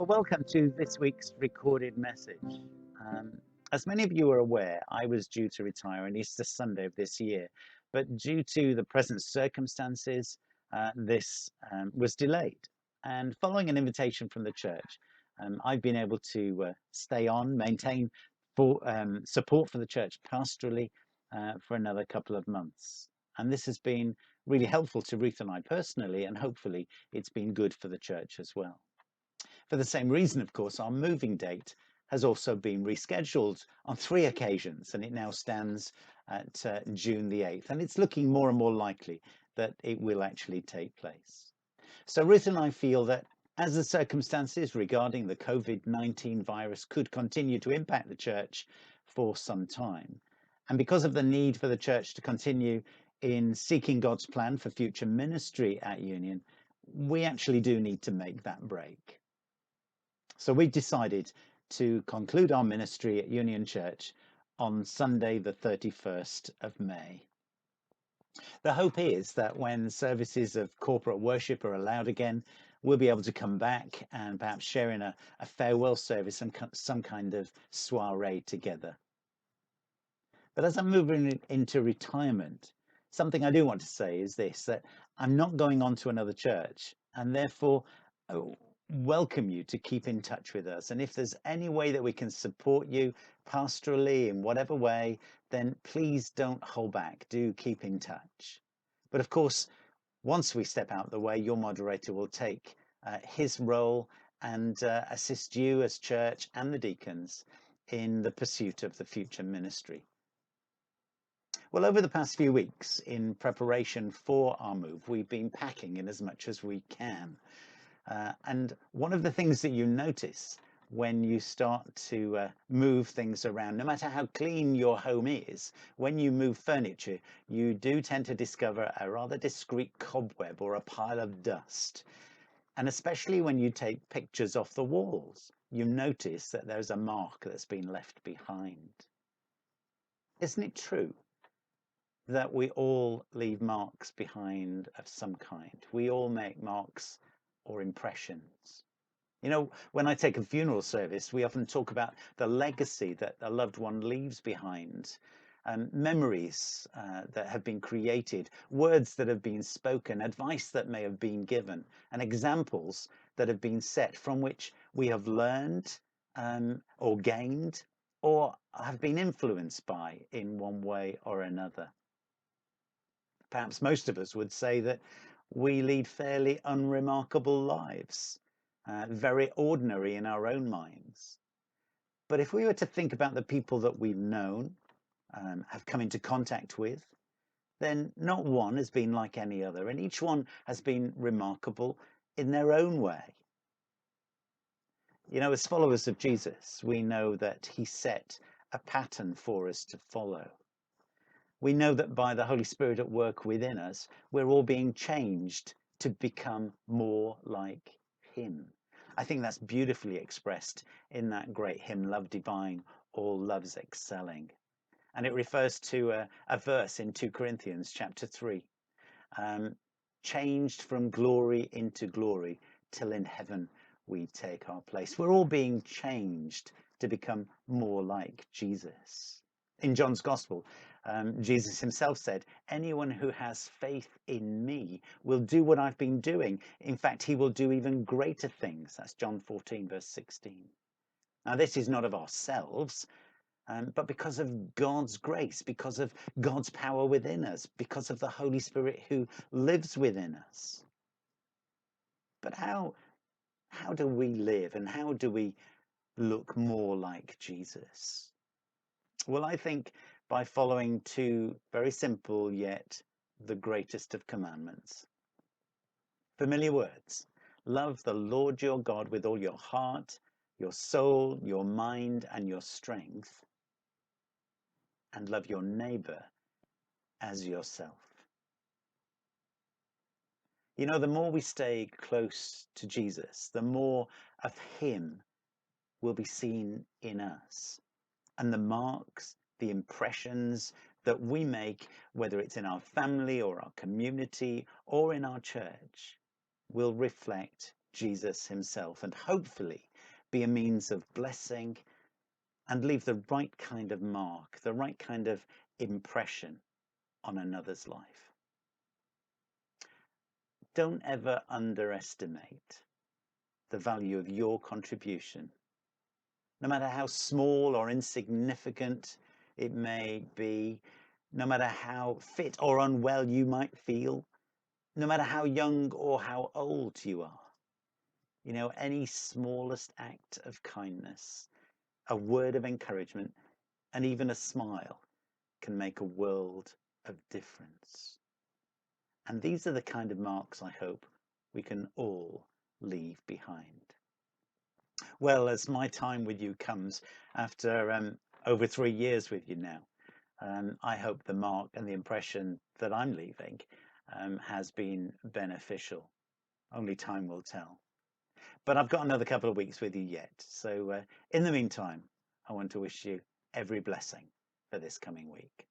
Well, welcome to this week's recorded message. Um, as many of you are aware, I was due to retire on Easter Sunday of this year, but due to the present circumstances, this was delayed. And following an invitation from the church, I've been able to stay on, maintain support for the church pastorally for another couple of months. And this has been really helpful to Ruth and I personally, and hopefully it's been good for the church as well. For the same reason, of course, our moving date has also been rescheduled on 3 occasions, and it now stands at June the 8th. And it's looking more and more likely that it will actually take place. So Ruth and I feel that as the circumstances regarding the COVID-19 virus could continue to impact the church for some time, and because of the need for the church to continue in seeking God's plan for future ministry at Union, we actually do need to make that break. So we decided to conclude our ministry at Union Church on Sunday, the 31st of May. The hope is that when services of corporate worship are allowed again, we'll be able to come back and perhaps share in a farewell service and some kind of soiree together. But as I'm moving into retirement, something I do want to say is this, that I'm not going on to another church, and therefore welcome you to keep in touch with us. And if there's any way that we can support you pastorally in whatever way, then please don't hold back. Do keep in touch. But of course, once we step out the way, your moderator will take his role and assist you as church and the deacons in the pursuit of the future ministry. Well, over the past few weeks, in preparation for our move, we've been packing in as much as we can. And one of the things that you notice when you start to move things around, no matter how clean your home is, when you move furniture, you do tend to discover a rather discreet cobweb or a pile of dust. And especially when you take pictures off the walls, you notice that there's a mark that's been left behind. Isn't it true that we all leave marks behind of some kind? We all make marks or impressions. You know, when I take a funeral service, we often talk about the legacy that a loved one leaves behind, memories that have been created, words that have been spoken, advice that may have been given, and examples that have been set from which we have learned or gained or have been influenced by in one way or another. Perhaps most of us would say that we lead fairly unremarkable lives, very ordinary in our own minds. But if we were to think about the people that we've known, have come into contact with, then not one has been like any other, and each one has been remarkable in their own way. You know, as followers of Jesus, we know that he set a pattern for us to follow. We know that by the Holy Spirit at work within us, we're all being changed to become more like him. I think that's beautifully expressed in that great hymn, Love Divine, All Loves Excelling. And it refers to a verse in 2 Corinthians chapter 3. Changed from glory into glory, till in heaven we take our place. We're all being changed to become more like Jesus. In John's Gospel, Jesus himself said, anyone who has faith in me will do what I've been doing. In fact, he will do even greater things. That's John 14, verse 16. Now, this is not of ourselves, but because of God's grace, because of God's power within us, because of the Holy Spirit who lives within us. But how do we live and how do we look more like Jesus? Well, I think by following two very simple yet the greatest of commandments. Familiar words. Love the Lord your God with all your heart, your soul, your mind, and your strength. And love your neighbor as yourself. You know, the more we stay close to Jesus, the more of him will be seen in us. And the marks, the impressions that we make, whether it's in our family or our community or in our church, will reflect Jesus himself. And hopefully be a means of blessing, and leave the right kind of mark, the right kind of impression on another's life. Don't ever underestimate the value of your contribution, no matter how small or insignificant it may be, no matter how fit or unwell you might feel, no matter how young or how old you are. You know, any smallest act of kindness, a word of encouragement, and even a smile can make a world of difference. And these are the kind of marks I hope we can all leave behind. Well, as my time with you comes after over 3 years with you now, I hope the mark and the impression that I'm leaving has been beneficial. Only time will tell. But I've got another couple of weeks with you yet. So in the meantime, I want to wish you every blessing for this coming week.